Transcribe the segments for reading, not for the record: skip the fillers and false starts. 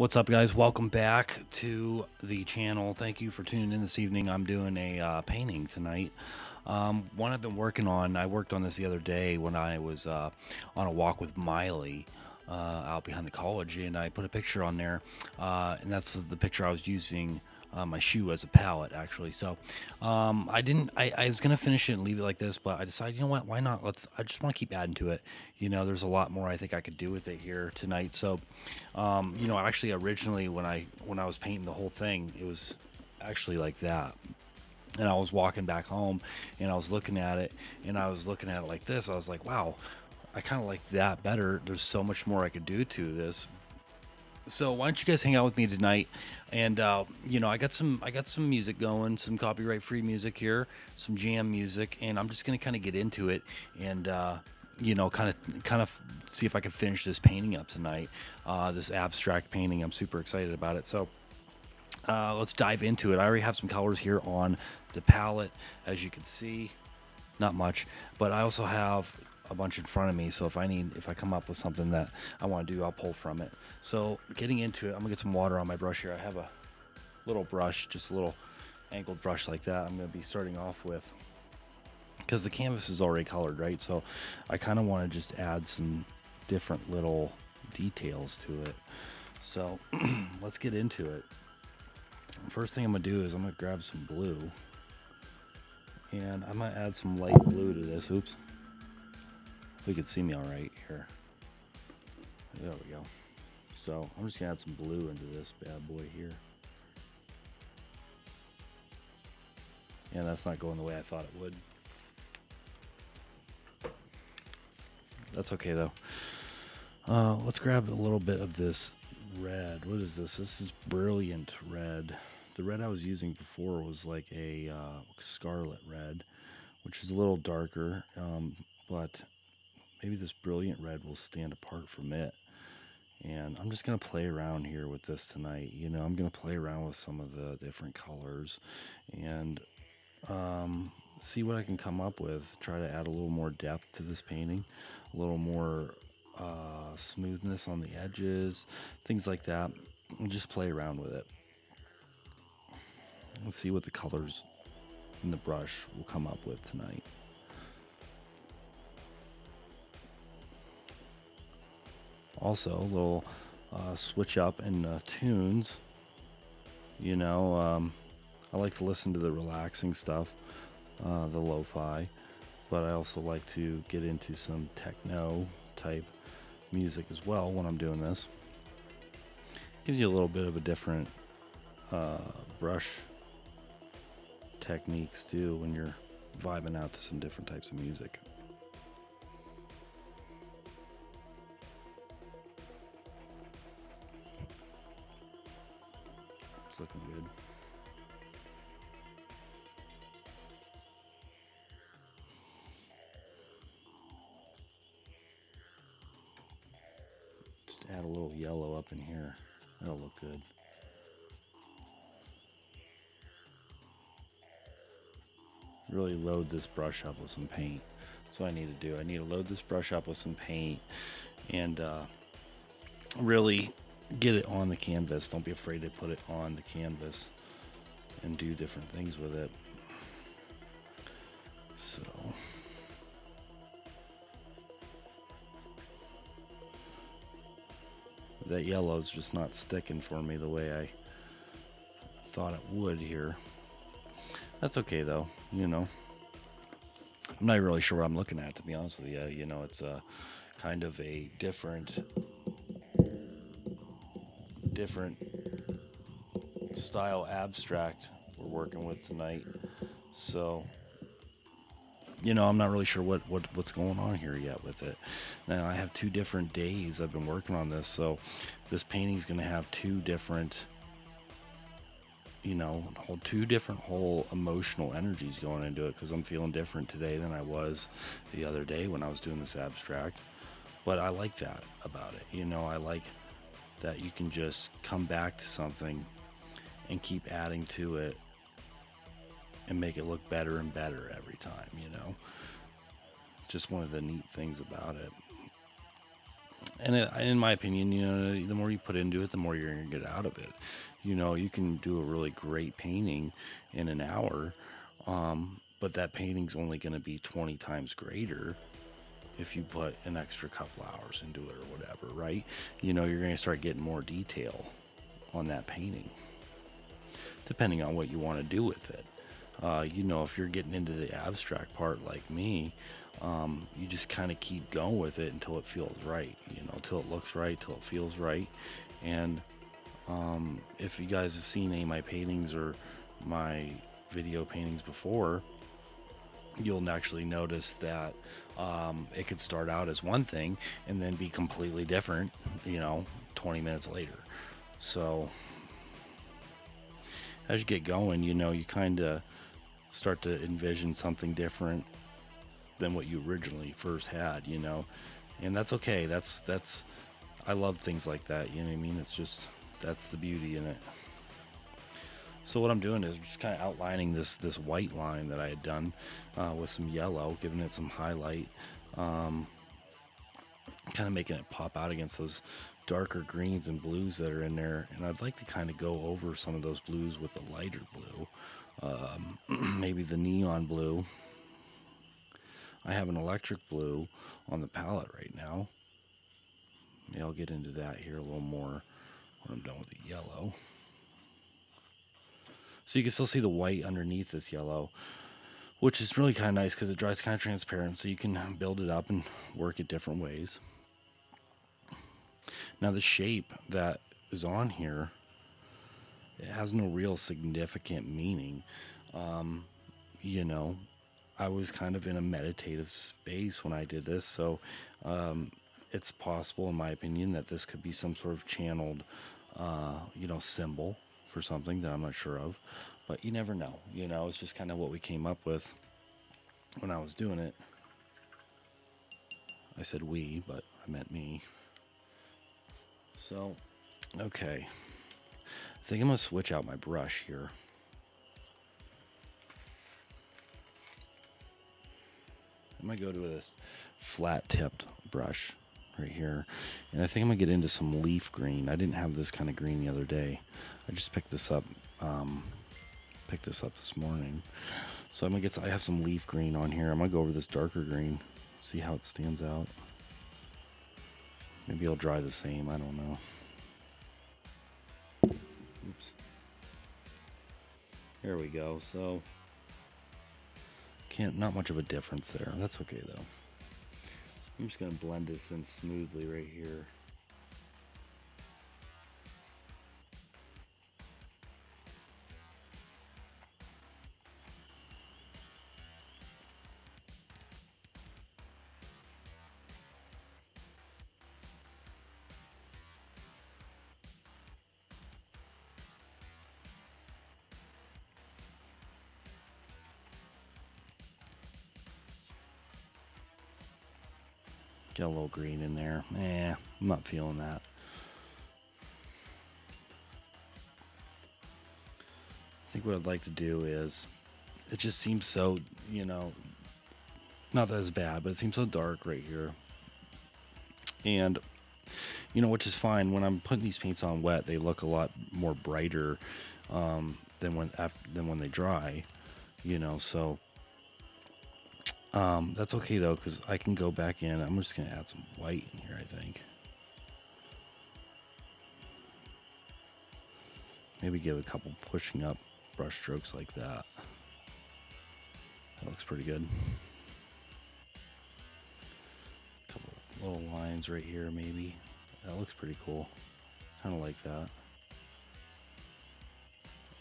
What's up, guys? Welcome back to the channel. Thank you for tuning in this evening. I'm doing a painting tonight. One I've been working on, I worked on this the other day when I was on a walk with Miley out behind the college, and I put a picture on there, and that's the picture I was using my shoe as a palette, actually. So I was gonna finish it and leave it like this, but I decided, you know what, why not? I just want to keep adding to it. You know, there's a lot more I think I could do with it here tonight. So you know, actually originally when I was painting the whole thing, it was actually like that. And I was walking back home and I was looking at it, and I was looking at it like this. I was like, wow, I kind of like that better. There's so much more I could do to this. So why don't you guys hang out with me tonight? And you know, I got some music going, some copyright free music here, some jam music, and I'm just gonna kind of get into it and you know, kind of see if I can finish this painting up tonight. This abstract painting, I'm super excited about it. So let's dive into it. I already have some colors here on the palette, as you can see. Not much, but I also have a bunch in front of me, so if I come up with something that I want to do, I'll pull from it. So getting into it, I'm gonna get some water on my brush here. I have a little brush, just a little angled brush like that. I'm gonna be starting off with, because the canvas is already colored, right? So I kind of want to just add some different little details to it. So let's get into it. First thing I'm gonna do is I'm gonna grab some blue, and I'm gonna add some light blue to this. Oops. If we could see me all right here. There we go. So I'm just gonna add some blue into this bad boy here. And that's not going the way I thought it would. That's okay though. Let's grab a little bit of this red. What is this? This is Brilliant Red. The red I was using before was like a scarlet red, which is a little darker, but maybe this Brilliant Red will stand apart from it. And I'm just going to play around here with this tonight. You know, I'm going to play around with some of the different colors and see what I can come up with. Try to add a little more depth to this painting, a little more smoothness on the edges, things like that, and just play around with it. Let's see what the colors in the brush will come up with tonight. Also, a little switch up in tunes. You know, I like to listen to the relaxing stuff, the lo-fi, but I also like to get into some techno type music as well when I'm doing this. Gives you a little bit of a different brush techniques too when you're vibing out to some different types of music. It's looking good. Just add a little yellow up in here. That'll look good. Really load this brush up with some paint. That's what I need to do. I need to load this brush up with some paint and really get it on the canvas. Don't be afraid to put it on the canvas and do different things with it. So that yellow's just not sticking for me the way I thought it would here. That's okay though, you know. I'm not really sure what I'm looking at, to be honest with you. You know, it's a kind of a different style abstract we're working with tonight. So, you know, I'm not really sure what's going on here yet with it. Now, I have 2 different days I've been working on this, so this painting's going to have 2 different, you know, 2 different whole emotional energies going into it, because I'm feeling different today than I was the other day when I was doing this abstract. But I like that about it. You know, I like that you can just come back to something and keep adding to it and make it look better and better every time, you know. Just one of the neat things about it. And in my opinion, the more you put into it, the more you're going to get out of it. You can do a really great painting in an hour, but that painting's only going to be 20 times greater if you put an extra couple hours into it or whatever, right? You're going to start getting more detail on that painting, depending on what you want to do with it. If you're getting into the abstract part like me, you just kind of keep going with it until it feels right, until it looks right, till it feels right. And if you guys have seen any of my paintings or my video paintings before, you'll actually notice that it could start out as one thing and then be completely different, 20 minutes later. So as you get going, you kind of start to envision something different than what you originally first had, and that's okay. That's I love things like that, you know what I mean? It's just, that's the beauty in it. So what I'm doing is just kind of outlining this white line that I had done with some yellow, giving it some highlight, kind of making it pop out against those darker greens and blues that are in there. And I'd like to kind of go over some of those blues with a lighter blue, maybe the neon blue. I have an electric blue on the palette right now. Maybe I'll get into that here a little more when I'm done with the yellow. So you can still see the white underneath this yellow, which is really kind of nice because it dries kind of transparent, so you can build it up and work it different ways. Now the shape that is on here, it has no real significant meaning. I was kind of in a meditative space when I did this, so it's possible, in my opinion, that this could be some sort of channeled, symbol for something that I'm not sure of, but you never know. It's just kind of what we came up with when I was doing it. I said we, but I meant me. So, okay. I think I'm going to switch out my brush here. I'm going to go to this flat-tipped brush right here. And I think I'm going to get into some leaf green. I didn't have this kind of green the other day. I just picked this up this morning. So I have some leaf green on here. I'm going to go over this darker green, see how it stands out. Maybe I'll dry the same, I don't know. Oops. There we go. So not much of a difference there. That's okay though. I'm just going to blend this in smoothly right here. Get a little green in there. I'm not feeling that. I think what I'd like to do is, it just seems so, not that it's bad, but it seems so dark right here. And, which is fine. When I'm putting these paints on wet, they look a lot more brighter than when they dry, so that's okay though, because I can go back in. I'm just going to add some white in here, I think. Maybe give a couple pushing up brush strokes like that. That looks pretty good. A couple little lines right here, maybe. That looks pretty cool. Kind of like that.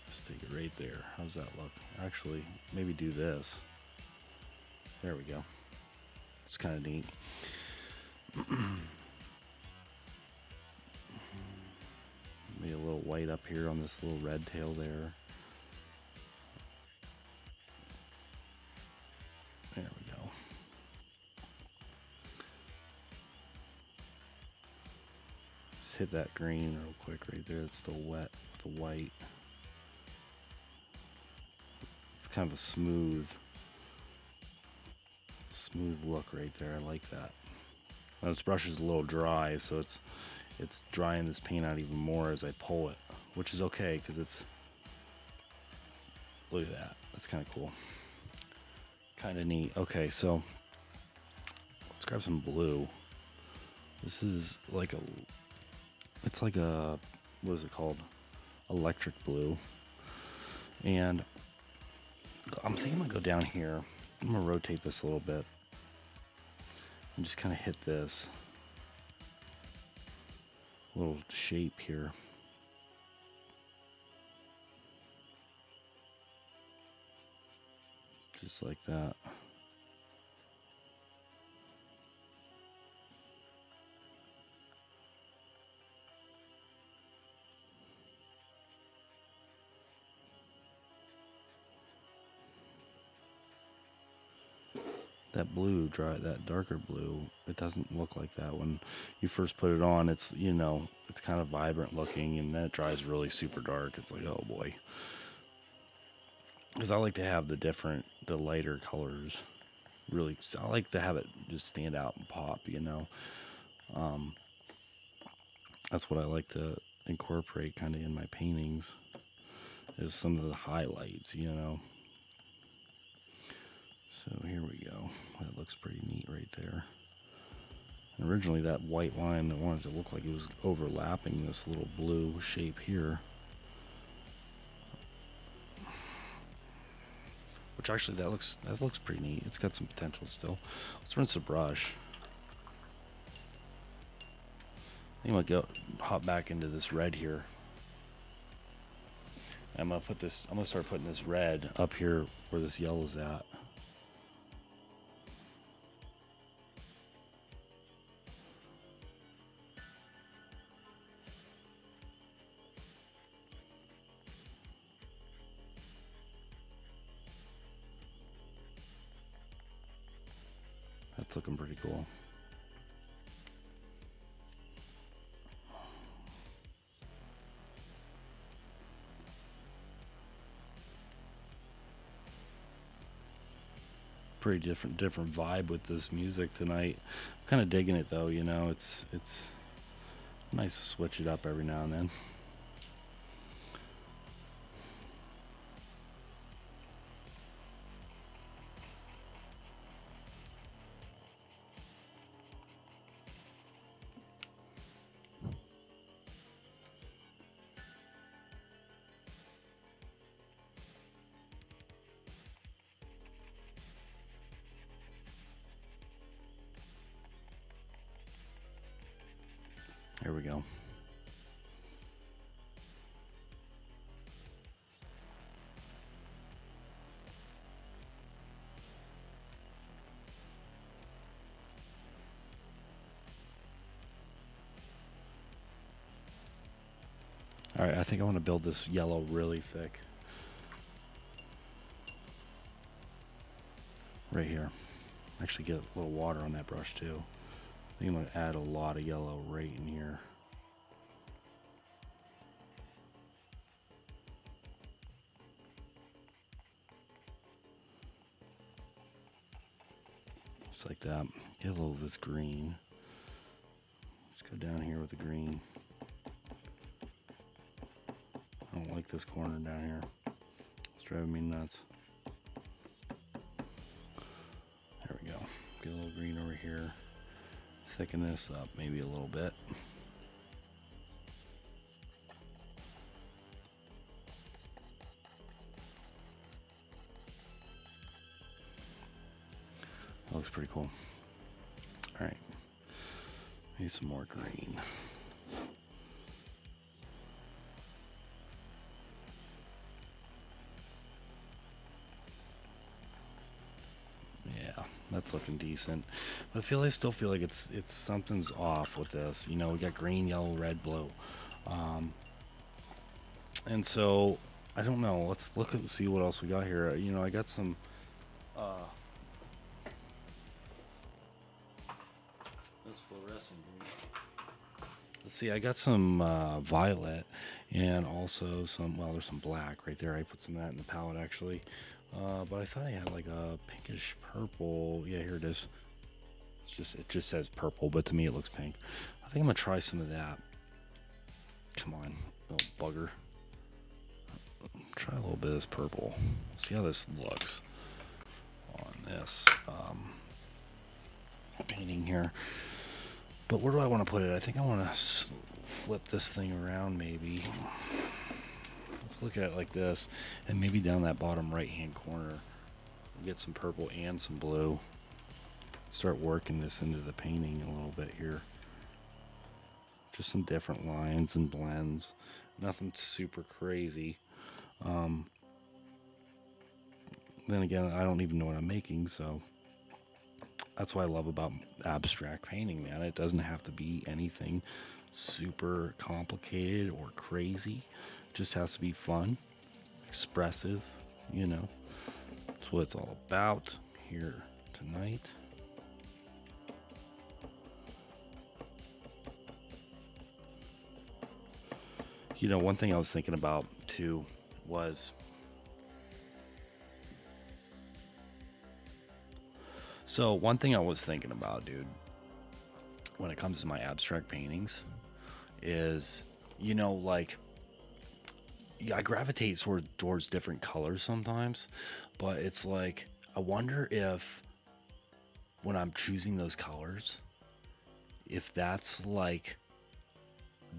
Just take it right there. How's that look? Actually, maybe do this. There we go. It's kind of neat. Maybe a little white up here on this little red tail there. There we go. Just hit that green real quick right there. It's still wet with the white. It's kind of a smooth look right there. I like that. Now this brush is a little dry, so it's drying this paint out even more as I pull it, which is okay because it's, look at that. That's kind of cool. Kind of neat. Okay, so let's grab some blue. This is like it's like a, what is it called? Electric blue. And I'm thinking I'm gonna go down here. I'm gonna rotate this a little bit and just kind of hit this little shape here. Just like that. That blue, that darker blue, it doesn't look like that when you first put it on. It's, you know, it's kind of vibrant looking, and then it dries really super dark. It's like, oh boy. Because I like to have the lighter colors. Really, I like to have it just stand out and pop, you know. That's what I like to incorporate kind of in my paintings, is some of the highlights, you know. So here we go. That looks pretty neat right there. And originally that white line, I wanted to look like it was overlapping this little blue shape here. Which actually that looks pretty neat. It's got some potential still. Let's rinse the brush. I think I'm gonna hop back into this red here. I'm gonna start putting this red up here where this yellow's at. That's looking pretty cool. Pretty different vibe with this music tonight. I'm kind of digging it though, you know. It's nice to switch it up every now and then. Here we go. All right, I think I want to build this yellow really thick. Right here. Actually get a little water on that brush too. I think I'm going to add a lot of yellow right in here. Just like that. Get a little of this green. Let's go down here with the green. I don't like this corner down here. It's driving me nuts. There we go. Get a little green over here. Thicken this up maybe a little bit. That looks pretty cool. All right. Maybe some more green. That's looking decent, but I still feel like it's something's off with this. You know, we got green, yellow, red, blue, and so I don't know. Let's look and see what else we got here. You know, I got some. That's fluorescent green. Let's see. I got some violet, and also some. Well, there's some black right there. I put some of that in the palette actually. But I thought I had like a pinkish purple. Yeah, here it is. it just says purple, but to me it looks pink. I think I'm gonna try some of that. Come on, little bugger. Try a little bit of this purple. See how this looks on this painting here. But where do I want to put it? I think I want to flip this thing around maybe. Let's look at it like this, and maybe down that bottom right hand corner we'll get some purple and some blue. Start working this into the painting a little bit here. Just some different lines and blends. Nothing super crazy. Then again, I don't even know what I'm making, so that's what I love about abstract painting, man. It doesn't have to be anything super complicated or crazy. It just has to be fun, expressive, you know. That's what it's all about here tonight. You know, one thing I was thinking about too was, so one thing I was thinking about, dude, when it comes to my abstract paintings is, you know, like, yeah, I gravitate sort of towards different colors sometimes, but it's like, I wonder if when I'm choosing those colors, if that's like,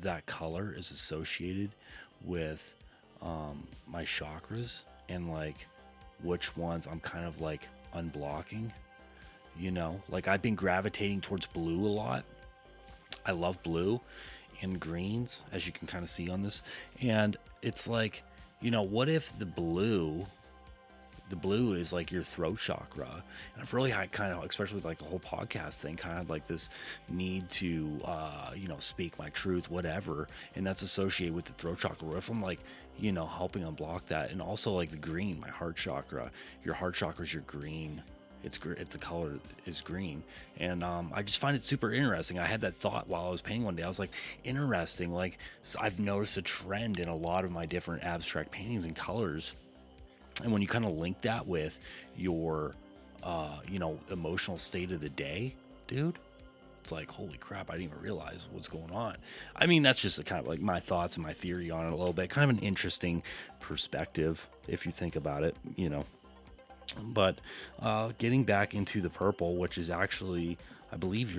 that color is associated with my chakras, and like which ones I'm kind of like unblocking, you know. Like I've been gravitating towards blue a lot. I love blue and greens, as you can kind of see on this, and it's like, you know, what if the blue is like your throat chakra? And I've really had kind of, especially with like the whole podcast thing, kind of like this need to, you know, speak my truth, whatever. And that's associated with the throat chakra. What if I'm like, you know, helping unblock that? And also like the green, my heart chakra. Your heart chakra is your green. It's the color is green. And I just find it super interesting. I had that thought while I was painting one day. I was like, interesting. Like, so I've noticed a trend in a lot of my different abstract paintings and colors. And when you kind of link that with your, you know, emotional state of the day, dude, it's like, holy crap, I didn't even realize what's going on. I mean, that's just kind of like my thoughts and my theory on it a little bit. Kind of an interesting perspective if you think about it, you know. But getting back into the purple, which is actually, I believe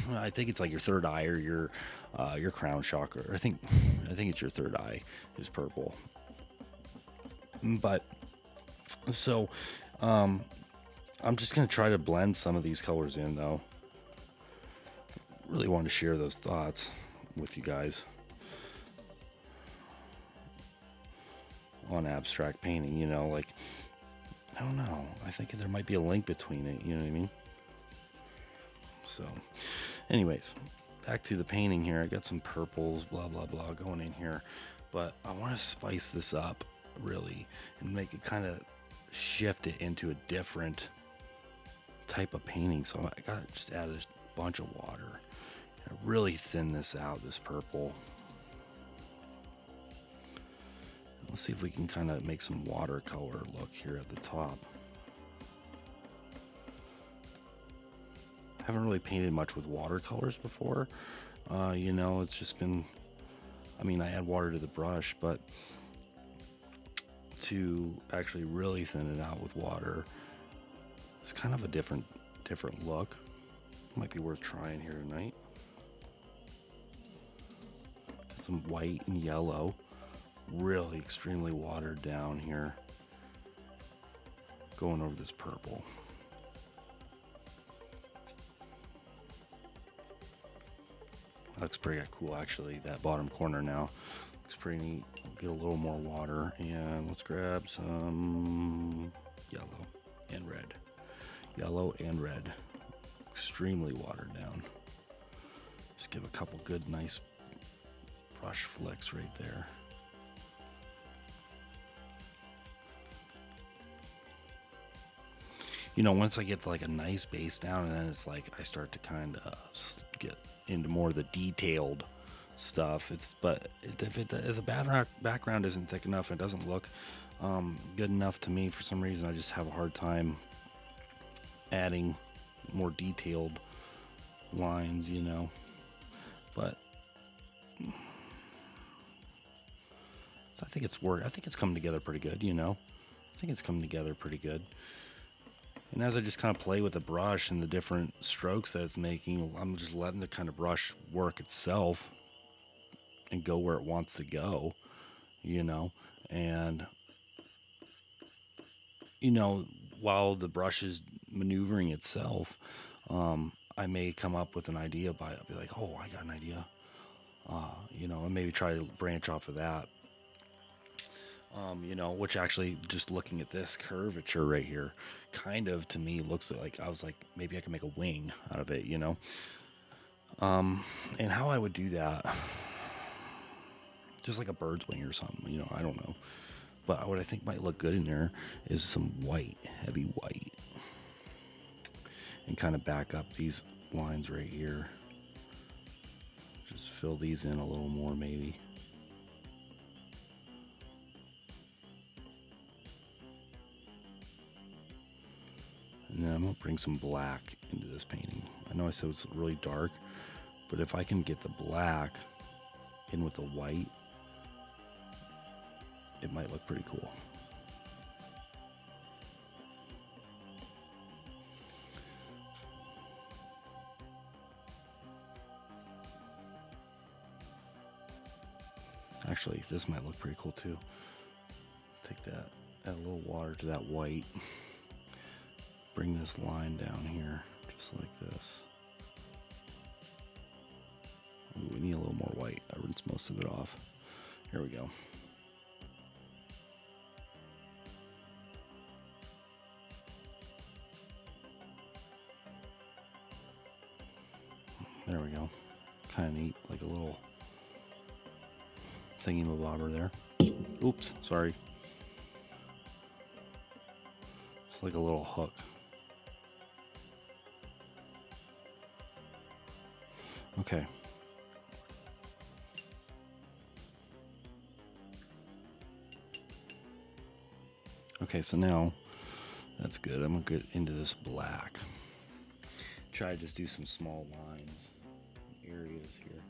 I think it's like your third eye or your crown chakra. I think it's your third eye is purple. But so I'm just going to try to blend some of these colors in, though. Really wanted to share those thoughts with you guys on abstract painting, you know, like, I don't know. I think there might be a link between it, you know what I mean? So, anyways, back to the painting here. I got some purples, blah, blah, blah, going in here. But I want to spice this up, really, and make it kind of shift it into a different type of painting. So I got to just add a bunch of water and really thin this out, this purple. Let's see if we can kind of make some watercolor look here at the top. I haven't really painted much with watercolors before. You know, it's just been, I mean, I add water to the brush, but to actually really thin it out with water, it's kind of a different look. Might be worth trying here tonight. Get some white and yellow. Really extremely watered down here, going over this purple. That looks pretty cool, actually. That bottom corner now looks pretty neat. Get a little more water, and let's grab some yellow and red. Yellow and red, extremely watered down. Just give a couple good nice brush flicks right there. You know, once I get like a nice base down, and then it's like I start to kind of get into more of the detailed stuff. But if the background isn't thick enough, it doesn't look good enough to me for some reason. I just have a hard time adding more detailed lines, you know. But so I think it's coming together pretty good, you know. I think it's coming together pretty good. And as I just kind of play with the brush and the different strokes that it's making, I'm just letting the kind of brush work itself and go where it wants to go, you know. And, you know, while the brush is maneuvering itself, I may come up with an idea I'll be like, oh, I got an idea, you know, and maybe try to branch off of that. You know, which actually, just looking at this curvature right here, kind of to me looks like, I was like, maybe I can make a wing out of it, you know. And how I would do that, just like a bird's wing or something, you know, I don't know. But what I think might look good in there is some white, heavy white, and kind of back up these lines right here. Just fill these in a little more, maybe. And then I'm going to bring some black into this painting. I know I said it's really dark, but if I can get the black in with the white, it might look pretty cool. Actually, this might look pretty cool too. Take that, add a little water to that white. Bring this line down here, just like this. Ooh, we need a little more white. I rinsed most of it off. Here we go. There we go. Kind of neat, like a little thingy-mabobber there. Oops, sorry. It's like a little hook. Okay. Okay, so now that's good. I'm gonna get into this black. Try to just do some small lines, areas here.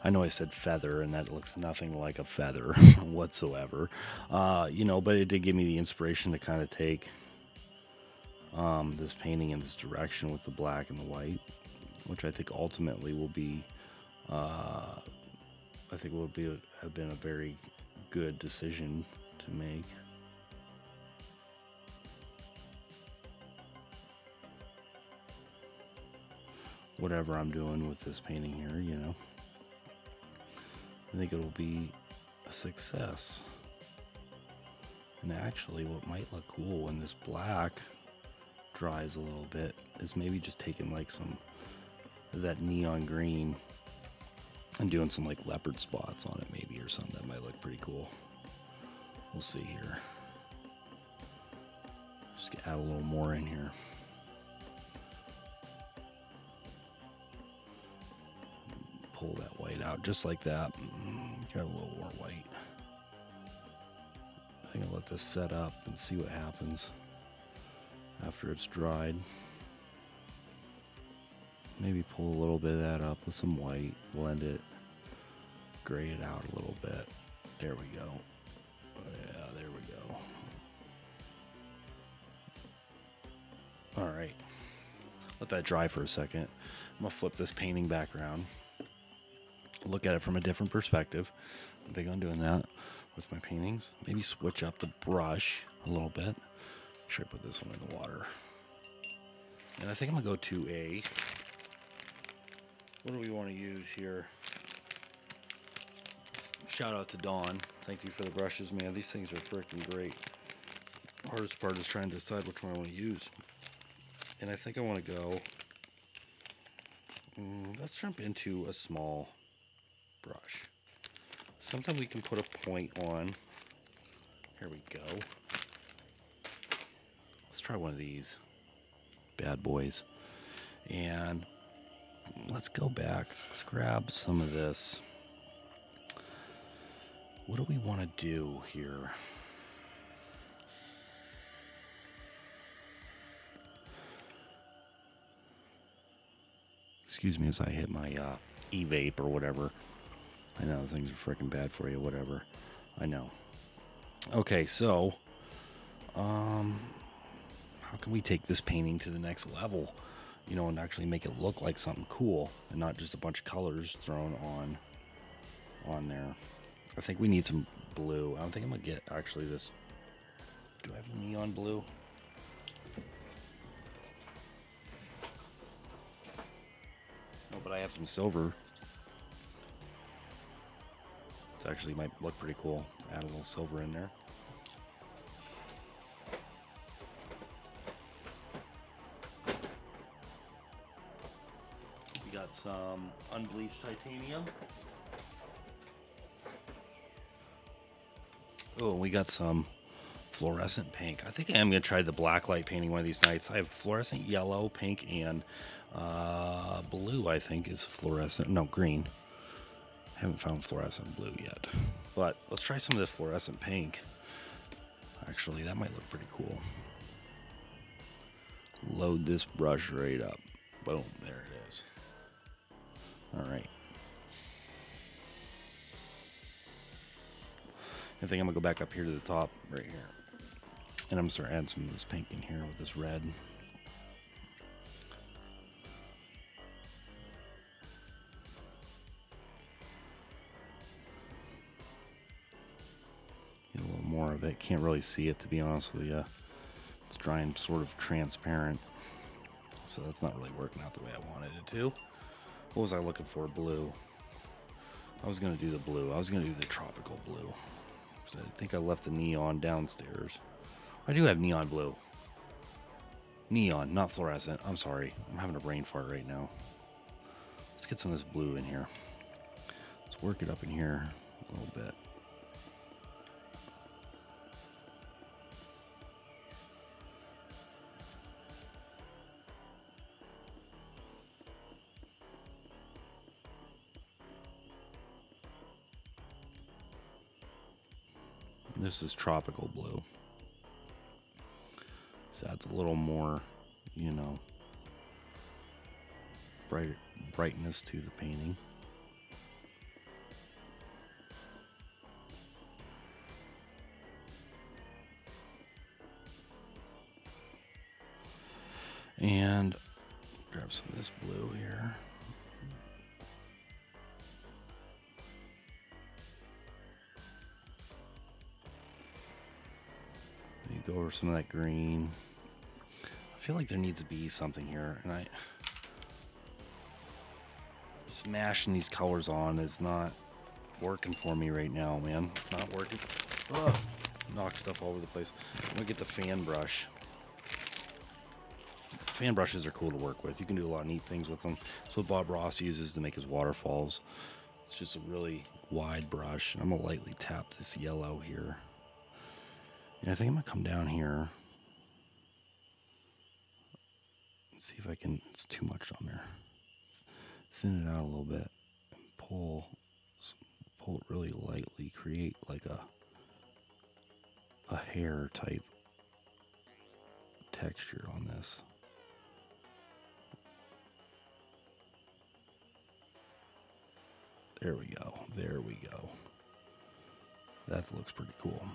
I know I said feather, and that looks nothing like a feather whatsoever. You know, but it did give me the inspiration to kind of take this painting in this direction with the black and the white, which I think ultimately will be, have been a very good decision to make. Whatever I'm doing with this painting here, you know. I think it'll be a success. And actually, what might look cool when this black dries a little bit is maybe just taking like some of that neon green and doing some like leopard spots on it maybe, or something. That might look pretty cool. We'll see here. Just add a little more in here. Pull that white out just like that. Got a little more white. I think I'll let this set up and see what happens after it's dried. Maybe pull a little bit of that up with some white, blend it, gray it out a little bit. There we go. Yeah, there we go. All right. Let that dry for a second. I'm gonna flip this painting back around. Look at it from a different perspective. I'm big on doing that with my paintings. Maybe switch up the brush a little bit. Make sure I put this one in the water. And I think I'm gonna go to a, what do we want to use here? Shout out to Dawn. Thank you for the brushes, man. These things are freaking great. Hardest part is trying to decide which one I want to use. And I think I want to go Let's jump into a small brush. Sometimes we can put a point on. Here we go. Let's try one of these bad boys. And let's go back. Let's grab some of this. What do we want to do here? Excuse me as I hit my e-vape or whatever. I know things are freaking bad for you, whatever. I know. Okay, so how can we take this painting to the next level? You know, and actually make it look like something cool and not just a bunch of colors thrown on there. I think we need some blue. I don't think I'm gonna get actually this. Do I have neon blue? No, but I have some silver. It actually might look pretty cool. Add a little silver in there. We got some unbleached titanium. Oh, and we got some fluorescent pink. I think I am going to try the black light painting one of these nights. I have fluorescent yellow, pink, and blue, I think, is fluorescent. No, green. I haven't found fluorescent blue yet. But let's try some of this fluorescent pink. Actually, that might look pretty cool. Load this brush right up. Boom, there it is. All right. I think I'm going to go back up here to the top right here. And I'm going to start adding some of this pink in here with this red. Get a little more of it. Can't really see it, to be honest with you. It's dry and sort of transparent. So that's not really working out the way I wanted it to. What was I looking for? Blue. I was going to do the blue. I was going to do the tropical blue. So I think I left the neon downstairs. I do have neon blue. Neon, not fluorescent. I'm sorry. I'm having a brain fart right now. Let's get some of this blue in here. Let's work it up in here a little bit. This is tropical blue. So adds a little more, you know, brightness to the painting. And grab some of this blue here. Go over some of that green. I feel like there needs to be something here, and I just mashing these colors on is not working for me right now, man. It's not working. Ugh. Knock stuff all over the place. I'm gonna get the fan brush. Fan brushes are cool to work with. You can do a lot of neat things with them. That's what Bob Ross uses to make his waterfalls. It's just a really wide brush. I'm gonna lightly tap this yellow here. And I think I'm going to come down here and see if I can, it's too much on there. Thin it out a little bit and pull it really lightly, create like a hair type texture on this. There we go. There we go. That looks pretty cool.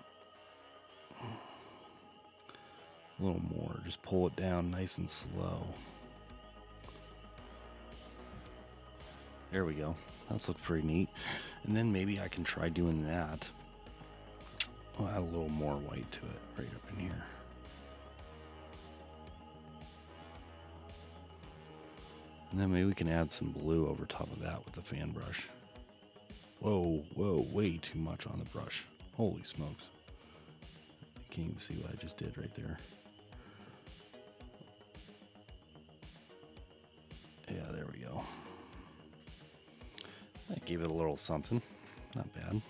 A little more, just pull it down nice and slow. There we go. That's looked pretty neat. And then maybe I can try doing that. I'll add a little more white to it right up in here. And then maybe we can add some blue over top of that with the fan brush. Whoa, whoa, way too much on the brush. Holy smokes. Can't even see what I just did right there. Yeah, there we go. I gave it a little something. Not bad.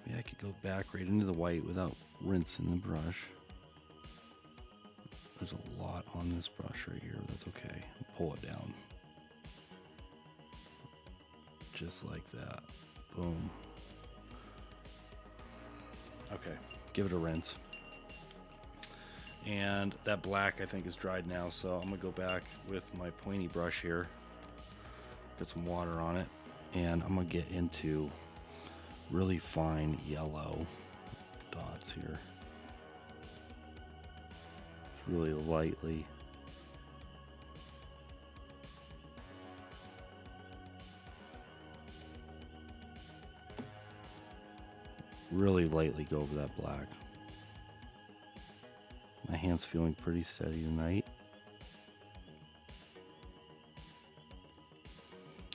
Maybe I could go back right into the white without rinsing the brush. There's a lot on this brush right here. That's okay. Pull it down. Just like that. Boom. Okay, give it a rinse. And that black I think is dried now, so I'm gonna go back with my pointy brush here. Get some water on it, and I'm gonna get into really fine yellow dots here. Just really lightly. Really lightly go over that black. My hand's feeling pretty steady tonight.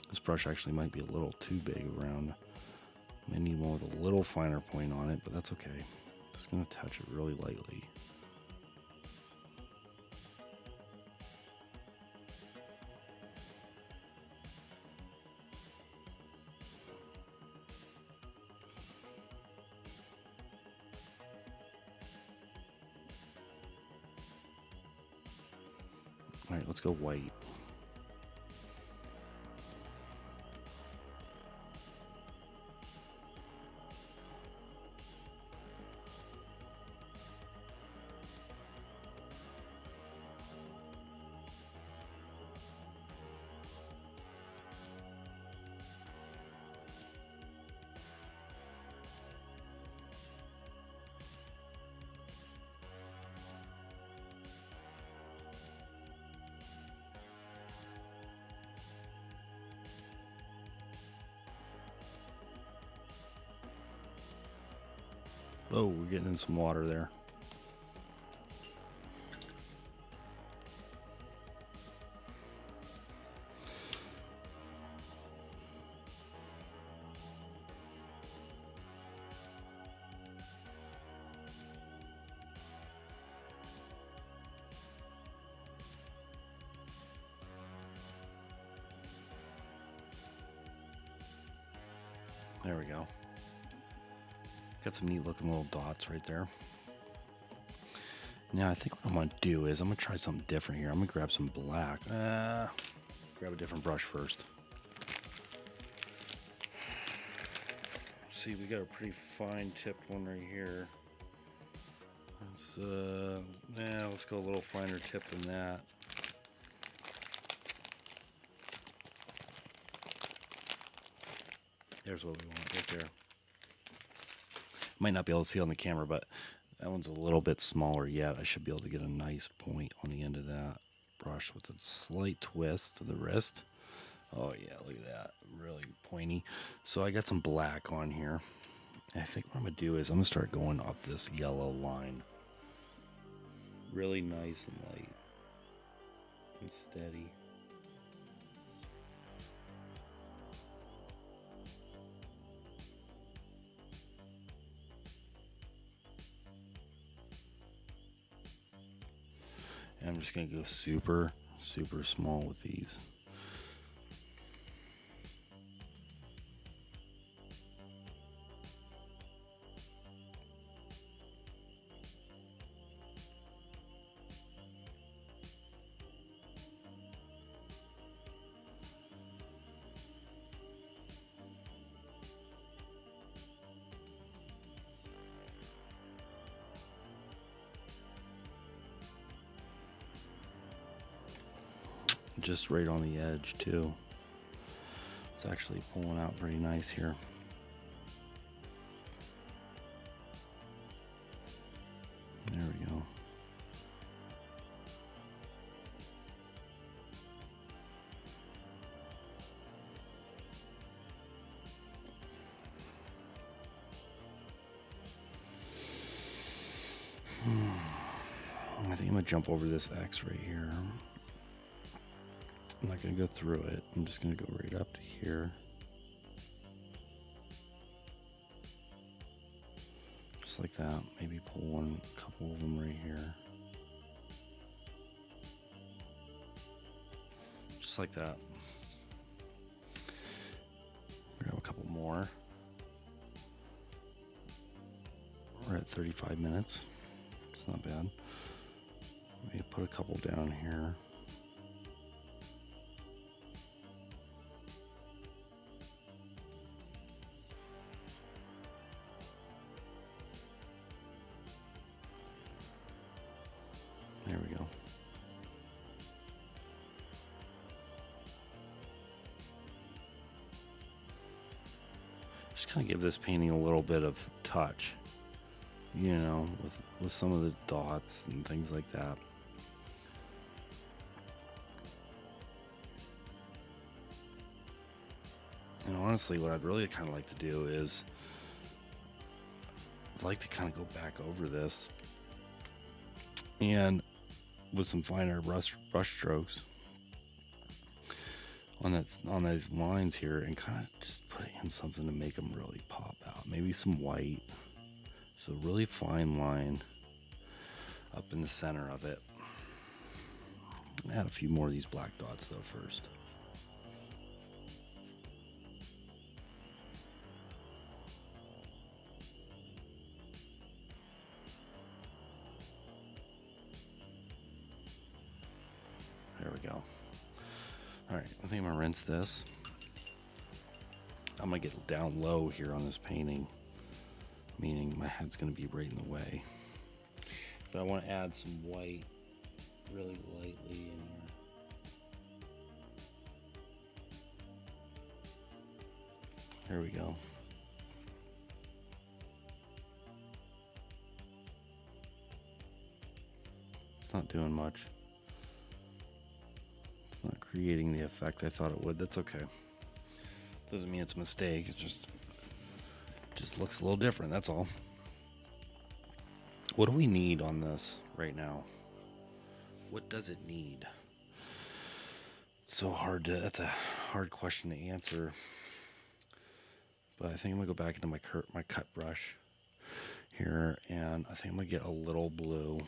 This brush actually might be a little too big around. I need one with a little finer point on it, but that's okay. Just gonna touch it really lightly. All right, let's go white. Oh, we're getting in some water there. There we go. Got some neat looking little dots right there. Now I think what I'm gonna do is I'm gonna try something different here. I'm gonna grab some black. Grab a different brush first. See, we got a pretty fine tipped one right here. Let's go a little finer tip than that. There's what we want right there. Might not be able to see on the camera, but that one's a little bit smaller yet. I should be able to get a nice point on the end of that brush with a slight twist to the wrist. Oh yeah, look at that, really pointy. So I got some black on here. And I think what I'm gonna do is I'm gonna start going up this yellow line. Really nice and light and steady. And I'm just going to go super, super small with these. Just right on the edge too. It's actually pulling out pretty nice here. There we go. I think I'm gonna jump over this X right here. I'm not going to go through it. I'm just going to go right up to here. Just like that. Maybe pull a couple of them right here. Just like that. more. We're at 35 minutes. It's not bad. Maybe put a couple down here. There we go. Just kind of give this painting a little bit of touch, you know, with some of the dots and things like that. And honestly, what I'd really kind of like to do is I'd like to kind of go back over this and with some finer brush strokes on these lines here, and kind of just put in something to make them really pop out. Maybe some white, so a really fine line up in the center of it. Add a few more of these black dots though first. There we go. All right, I think I'm gonna rinse this. I'm gonna get down low here on this painting, meaning my head's gonna be right in the way. But I want to add some white really lightly in here. There we go. It's not doing much. It's not creating the effect I thought it would. That's okay. Doesn't mean it's a mistake. It just looks a little different. That's all. What do we need on this right now? What does it need? It's so hard to. That's a hard question to answer. But I think I'm gonna go back into my cut brush here, and I think I'm gonna get a little blue,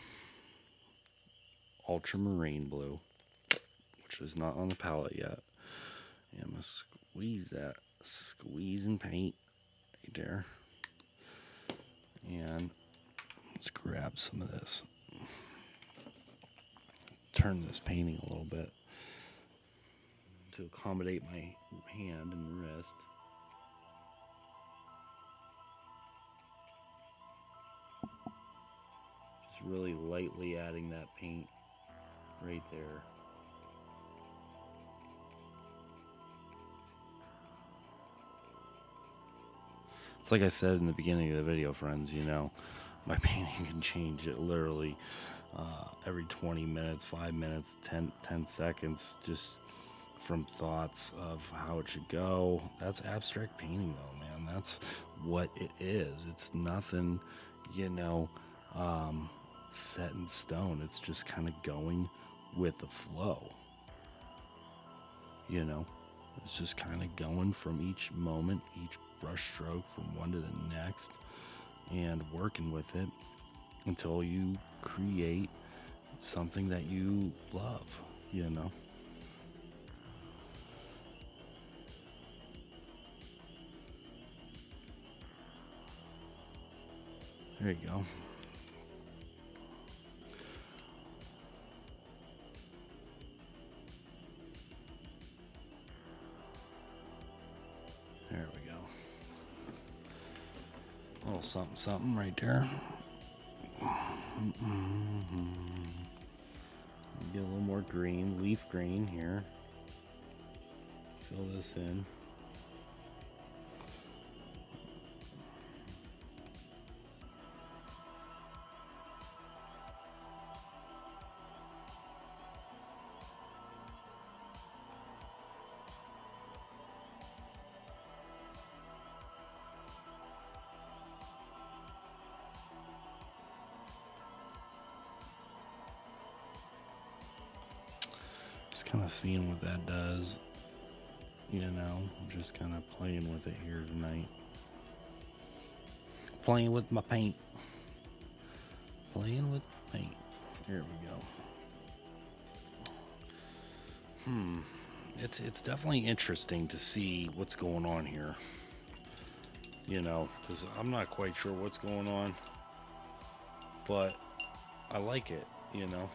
ultramarine blue, which is not on the palette yet. And I'm gonna squeeze that, squeeze and paint right there, and let's grab some of this. Turn this painting a little bit to accommodate my hand and wrist. Just really lightly adding that paint right there. It's like I said in the beginning of the video, friends, you know, my painting can change it literally every 20 minutes, 5 minutes, 10 seconds, just from thoughts of how it should go. That's abstract painting though, man. That's what it is. It's nothing, you know, set in stone. It's just kind of going with the flow, you know. It's just kind of going from each moment, each brush stroke, from one to the next, and working with it until you create something that you love, you know. There you go. There we go. A little something, something right there. Get a little more green, leaf green here. Fill this in. Just kind of seeing what that does, you know. I'm just kind of playing with it here tonight. Playing with my paint. Playing with my paint. Here we go. It's definitely interesting to see what's going on here. you know, because I'm not quite sure what's going on, but I like it, you know.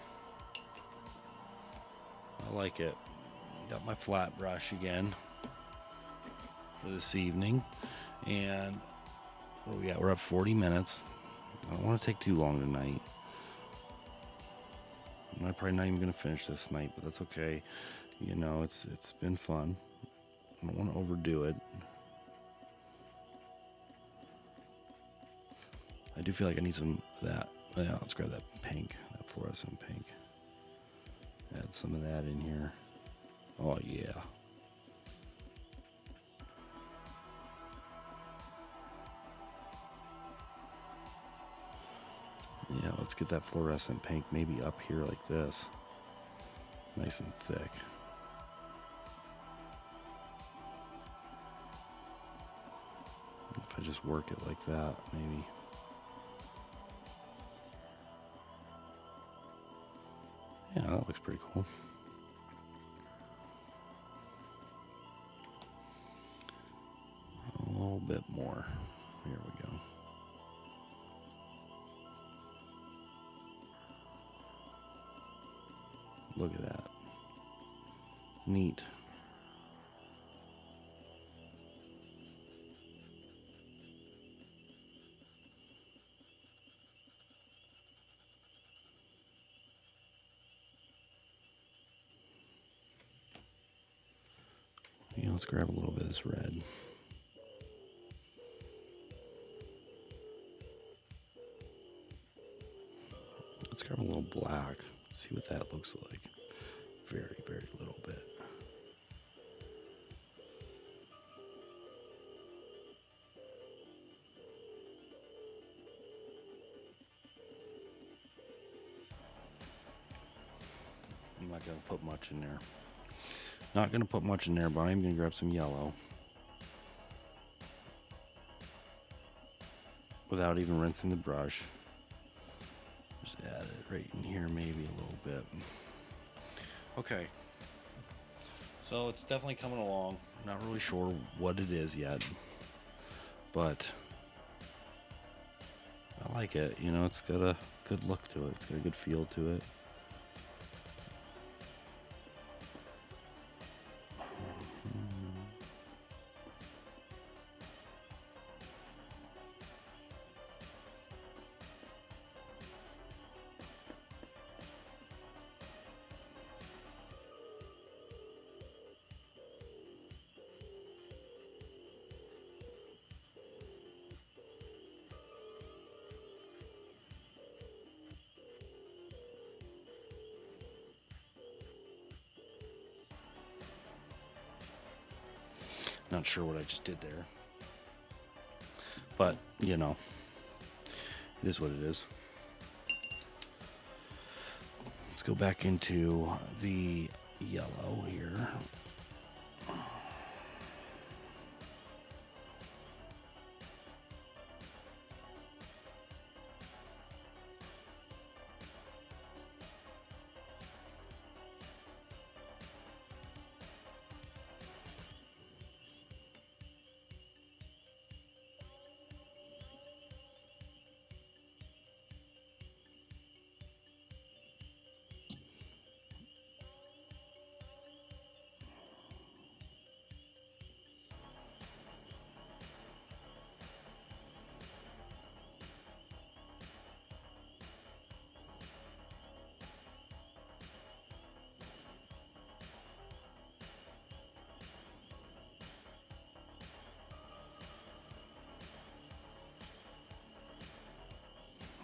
I like it. Got my flat brush again for this evening, and what we got? We're at 40 minutes. I don't want to take too long tonight. I'm probably not even going to finish this tonight, but that's okay. You know, it's been fun. I don't want to overdo it. I do feel like I need some of that. Yeah, let's grab that pink, that fluorescent pink. Add some of that in here. Oh, yeah. Yeah, let's get that fluorescent pink maybe up here like this. Nice and thick. If I just work it like that, maybe. Yeah, that looks pretty cool. A little bit more. Here we go. Look at that. Neat. Yeah, let's grab a little bit of this red. Let's grab a little black. See what that looks like. Very, very little bit. I'm not going to put much in there. Not going to put much in there, but I'm going to grab some yellow. Without even rinsing the brush. Just add it right in here, maybe a little bit. Okay. So it's definitely coming along. Not really sure what it is yet. But I like it. You know, it's got a good look to it. It's got a good feel to it. Not sure what I just did there. But, you know, it is what it is. Let's go back into the yellow here.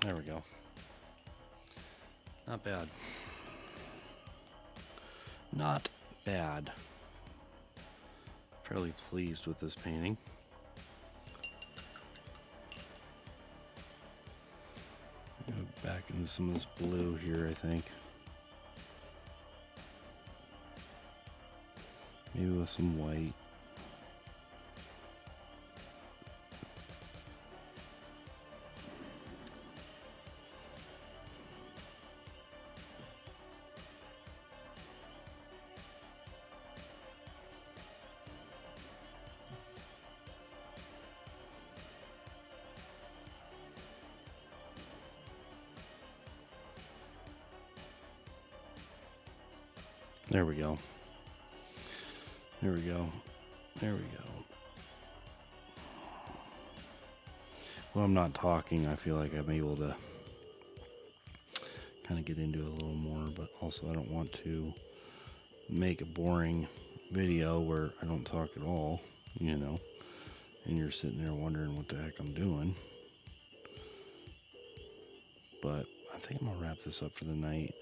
There we go. Not bad. Not bad. Fairly pleased with this painting. Go back into some of this blue here, I think. Maybe with some white. There we go. There we go. There we go. When I'm not talking, I feel like I'm able to kind of get into it a little more, but also I don't want to make a boring video where I don't talk at all, you know, and you're sitting there wondering what the heck I'm doing. But I think I'm gonna wrap this up for the night.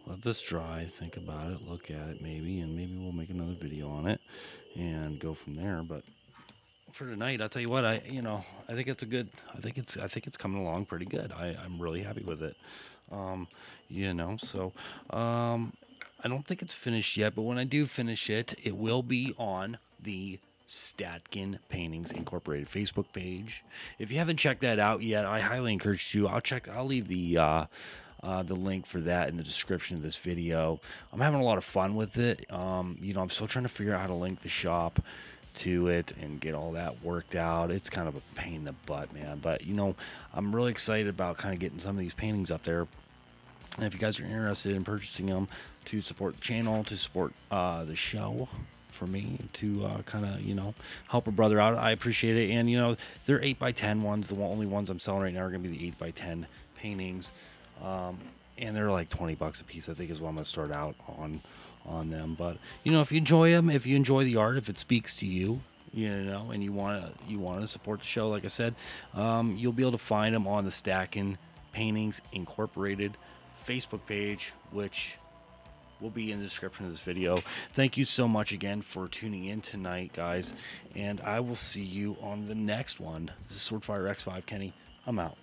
Let this dry, think about it, look at it maybe, and maybe we'll make another video on it and go from there. But for tonight, I'll tell you what, I think it's a good, I think it's coming along pretty good. I'm really happy with it. So I don't think it's finished yet, but when I do finish it, it will be on the Statkin Paintings Incorporated Facebook page. If you haven't checked that out yet, I highly encourage you. I'll leave the link for that in the description of this video. I'm having a lot of fun with it. I'm still trying to figure out how to link the shop to it and get all that worked out. It's kind of a pain in the butt, man. But I'm really excited about kind of getting some of these paintings up there. And if you guys are interested in purchasing them to support the channel, to support the show, for me to kind of help a brother out, I appreciate it. And they're 8x10 ones. The only ones I'm selling right now are gonna be the 8x10 paintings, and they're like $20 a piece, I think, is what I'm gonna start out on them. But if you enjoy them, if you enjoy the art, if it speaks to you, and you want to support the show, like I said, you'll be able to find them on the Statkin Paintings Incorporated Facebook page, which will be in the description of this video. Thank you so much again for tuning in tonight, guys, and I will see you on the next one. This is Swordfire X5 Kenny. I'm out.